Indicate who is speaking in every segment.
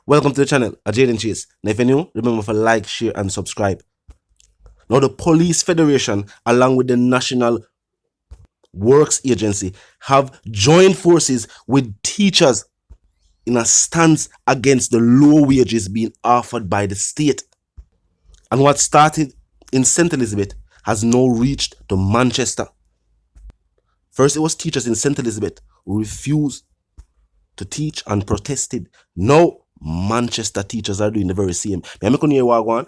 Speaker 1: Welcome to the channel, Exp0sed. Now if you're new, remember to like, share and subscribe. Now the Police Federation along with the National Works Agency have joined forces with teachers in a stance against the low wages being offered by the state. And what started in St. Elizabeth has now reached to Manchester. First it was teachers in St. Elizabeth who refused to teach and protested. Now Manchester teachers are doing the very same. I'm going to hear what I want,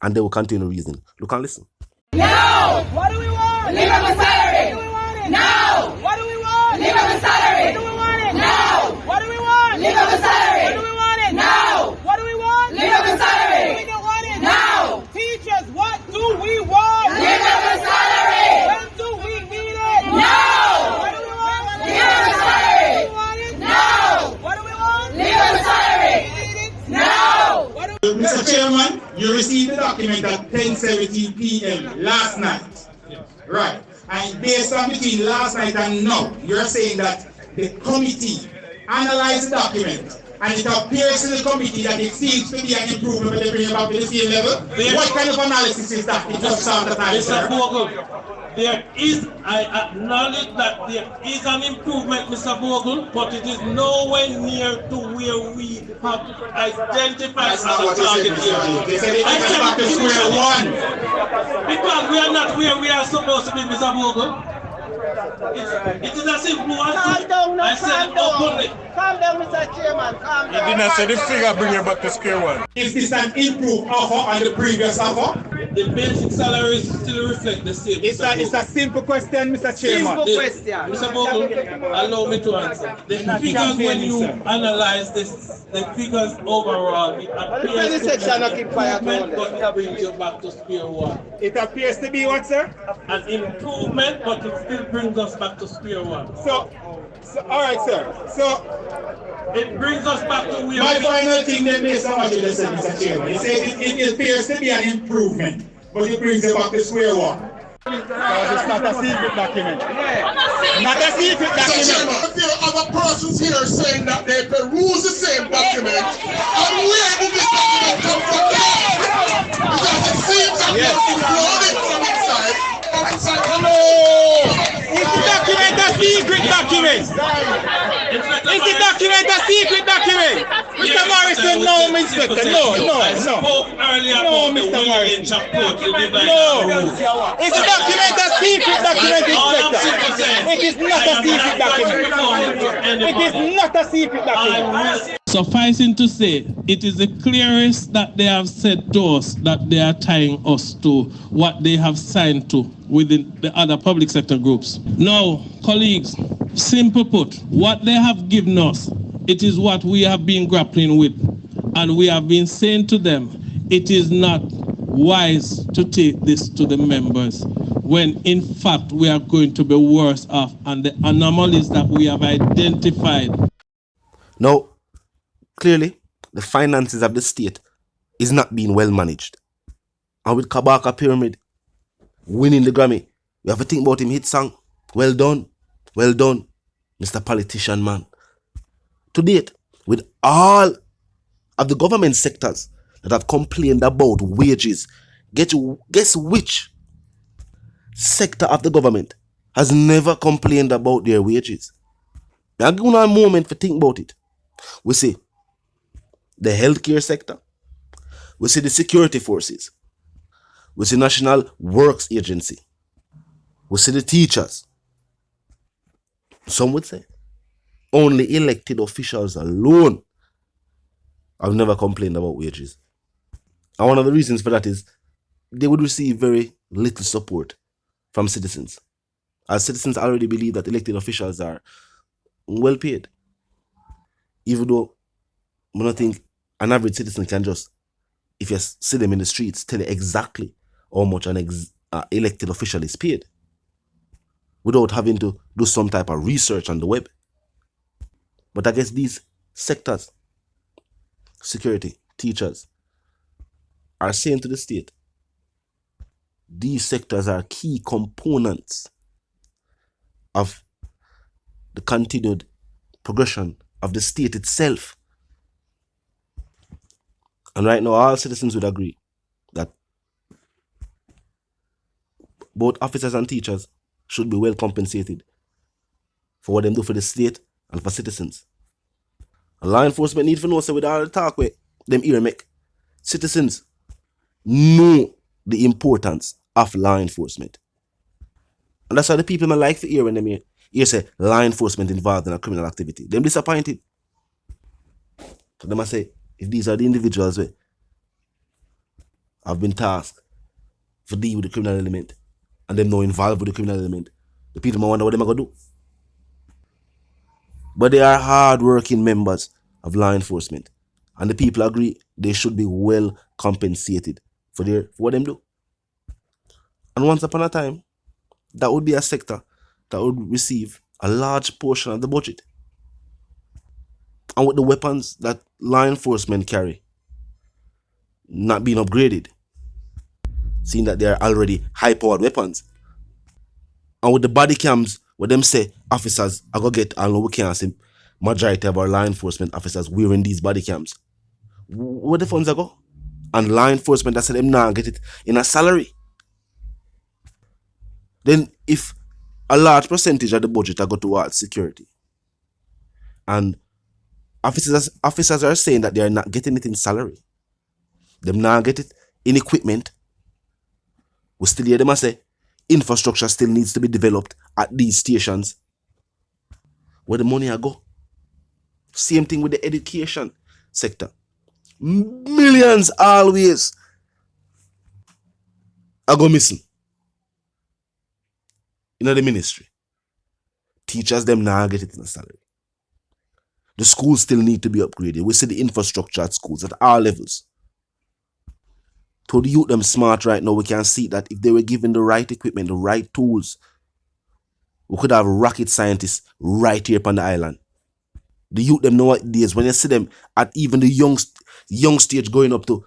Speaker 1: and they will continue reasoning. Look and listen.
Speaker 2: No! What do we want? Live up a salary! What do we want it? No! What do we want? Live up a salary! What do we want it? No! What do we want? Live up a salary! What do we want it? No! What do we want? Live up a salary! We don't want it? No! Teachers, what do we want? Live up a salary! When do we need it? No! What do we want? Live up a salary! Do we want it? No! What do we want? Live up a salary! Do we need it? No! What do we
Speaker 3: Mr. Chairman, you received the document at 10:17 p.m. last night. Right. And based on between last night and now, you're saying that the committee analyzed the document and it appears to the committee that it seems to be an improvement when they bring it back to the same level. What kind of analysis is that? It just sounds like
Speaker 4: there is, I acknowledge that there is an improvement, Mr. Bogle, but it is nowhere near to where we have identified as a target area.
Speaker 3: They said it is back to square one.
Speaker 4: Because we are not where we are supposed to be, Mr. Bogle. It is a simple one.
Speaker 2: Calm down, no,
Speaker 4: I said openly.
Speaker 2: Calm down, Mr. Chairman, calm down.
Speaker 5: You did not say the figure bring you back to square one.
Speaker 3: Is this an improved offer on the previous offer?
Speaker 4: The basic salaries still reflect the same.
Speaker 3: It's a simple question, Mr. Chairman.
Speaker 2: Simple question.
Speaker 4: Mr. Bogle, allow me to answer. The figures, when you analyze this, the figures overall, it appears to be improvement, but it brings you back to square one.
Speaker 3: It appears to be what, sir?
Speaker 4: An improvement, but it still brings us back to square one.
Speaker 3: So all right, sir. So
Speaker 4: it brings us back to where
Speaker 3: my final thing then based on what you just said, Mr. Chairman. You said it appears to be an improvement, but it brings you back to square one. Because it's not a secret document. Not a secret document.
Speaker 5: If there are other persons here saying that they peruse the same document, and where did this document come from? Because it seems that they are imploding from inside.
Speaker 3: Is the document a secret document? Is the document a secret document? Mr. Morrison, no, Mr. No, Mr. Morrison. No. Is the document a secret document, Inspector? It is not a secret document. It is not a secret document.
Speaker 4: Sufficing to say, it is the clearest that they have said to us that they are tying us to what they have signed to within the other public sector groups. Now, colleagues, simple put, what they have given us, it is what we have been grappling with. And we have been saying to them, it is not wise to take this to the members when in fact we are going to be worse off, and the anomalies that we have identified.
Speaker 1: Now, clearly, the finances of the state is not being well managed. And with Kabaka Pyramid winning the Grammy, we have to think about him hit song. Well done, Mr. Politician man. To date, with all of the government sectors that have complained about wages, guess which sector of the government has never complained about their wages? I'll give you a moment to think about it. We see the healthcare sector, we see the security forces, we see National Works Agency, we see the teachers. Some would say only elected officials alone have never complained about wages. And one of the reasons for that is they would receive very little support from citizens, as citizens already believe that elected officials are well paid. Even though I don't think an average citizen can just, if you see them in the streets, tell you exactly how much an elected official is paid without having to do some type of research on the web. But I guess these sectors, security, teachers, are saying to the state, these sectors are key components of the continued progression of the state itself. And right now, all citizens would agree that both officers and teachers should be well compensated for what they do for the state and for citizens. And law enforcement need to know, so with all the talk with them here make, citizens know the importance of law enforcement. And that's why the people like to hear when they hear say law enforcement involved in a criminal activity. Them disappointed. So them must say, if these are the individuals who have been tasked for deal with the criminal element and them not involved with the criminal element, the people might wonder what them are going to do. But they are hard-working members of law enforcement. And the people agree they should be well compensated for what them do. And once upon a time, that would be a sector that would receive a large portion of the budget. And with the weapons that law enforcement carry not being upgraded, seeing that they are already high-powered weapons, and with the body cams where them say officers are going to get, and we can't see majority of our law enforcement officers wearing these body cams, where the funds are go? And law enforcement that said them now get it in a salary. Then if a large percentage of the budget are go towards security, and officers are saying that they are not getting it in salary, them now get it in equipment, we still hear them say infrastructure still needs to be developed at these stations. Where the money are go? Same thing with the education sector. Millions always are go missing in the ministry. Teachers them now get it in a salary. The schools still need to be upgraded. We see the infrastructure at schools at all levels. To the youth them smart right now, we can see that if they were given the right equipment, the right tools, we could have rocket scientists right here upon the island. The youth them nowadays, when you see them at even the young stage going up to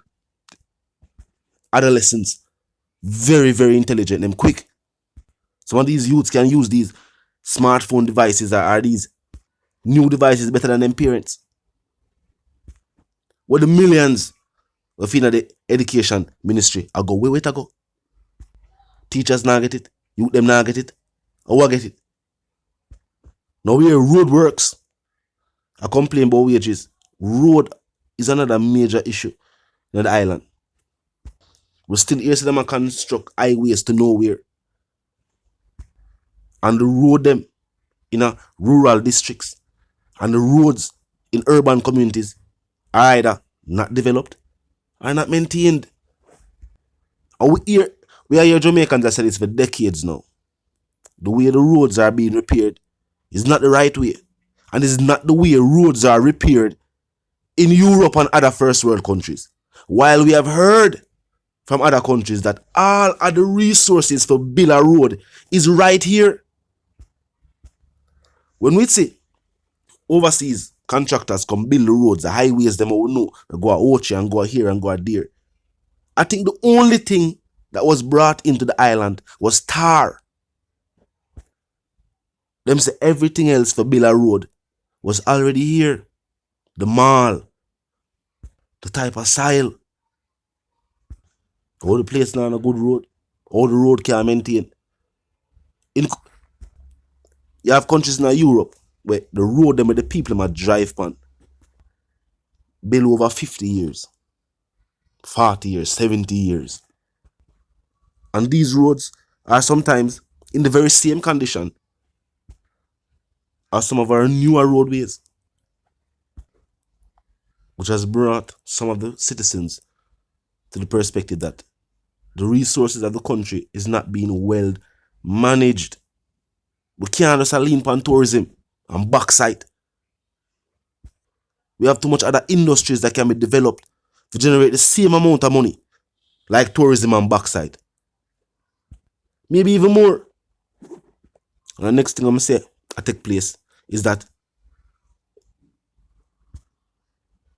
Speaker 1: adolescence, very, very intelligent, them quick. Some of these youths can use these smartphone devices or these new devices better than them parents. What the millions of in the education ministry I go, where to go? Teachers now get it, youth them now get it, or what get it? Now we road works. I complain about wages. Road is another major issue in the island. We still here see them construct highways to nowhere. And the road them in a rural districts and the roads in urban communities are either not developed or not maintained. And we are here Jamaicans that said this for decades now. The way the roads are being repaired is not the right way. And it's not the way roads are repaired in Europe and other first world countries. While we have heard from other countries that all of the resources for build a road is right here. When we see overseas contractors come build the roads, the highways, them will know, go a Ochi and go here and go there. I think the only thing that was brought into the island was tar. Them say everything else for build a road was already here. The mall, the type of soil, all the place now on a good road, all the road can maintain. You have countries in Europe where the road them with the people might drive on build over 50 years, 40 years, 70 years. And these roads are sometimes in the very same condition as some of our newer roadways, which has brought some of the citizens to the perspective that the resources of the country is not being well managed. We can't just lean upon tourism and backside. We have too much other industries that can be developed to generate the same amount of money like tourism and backside. Maybe even more. And the next thing I'm going to say that take place is that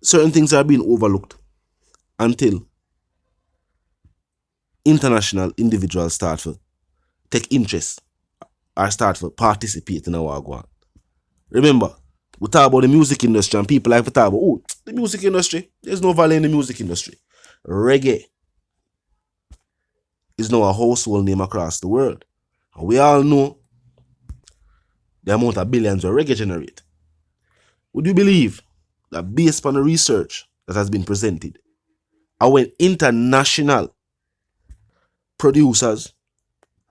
Speaker 1: certain things are being overlooked until international individuals start to take interest or start to participate in our go on. Remember, We talk about the music industry and people like to talk about, oh, the music industry. There's no value in the music industry. Reggae is now a household name across the world. And we all know the amount of billions where reggae generate. Would you believe that based on the research that has been presented, and when international producers,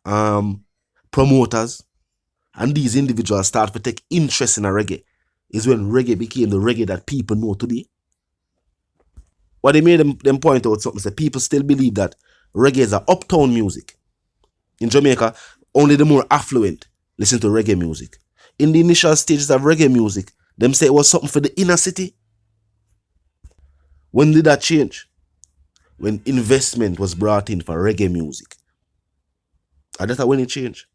Speaker 1: promoters, and these individuals start to take interest in a reggae, is when reggae became the reggae that people know today? What they made them point out something, say people still believe that reggae is a uptown music. In Jamaica, only the more affluent listen to reggae music. In the initial stages of reggae music, them say it was something for the inner city. When did that change? When investment was brought in for reggae music. And that's when it changed.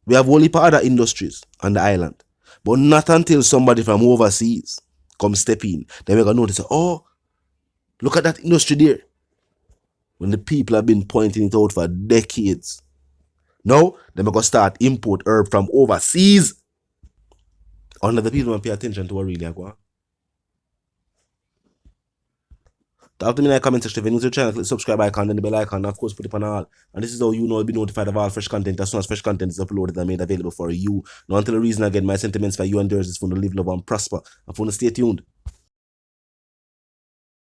Speaker 1: We have only part of other industries on the island. But not until somebody from overseas come step in, then we're going to notice, oh, look at that industry there. When the people have been pointing it out for decades. Now, they're going to start import herb from overseas. Only the people don't pay attention to what really are going on. Talk to me in the comment section. If you're new to the channel, click the subscribe icon and the bell icon, and of course put it on all. And this is how you know you'll be notified of all fresh content as soon as fresh content is uploaded and made available for you. Now until the reason again, my sentiments for you and yours is for to live, love and prosper. And for to stay tuned.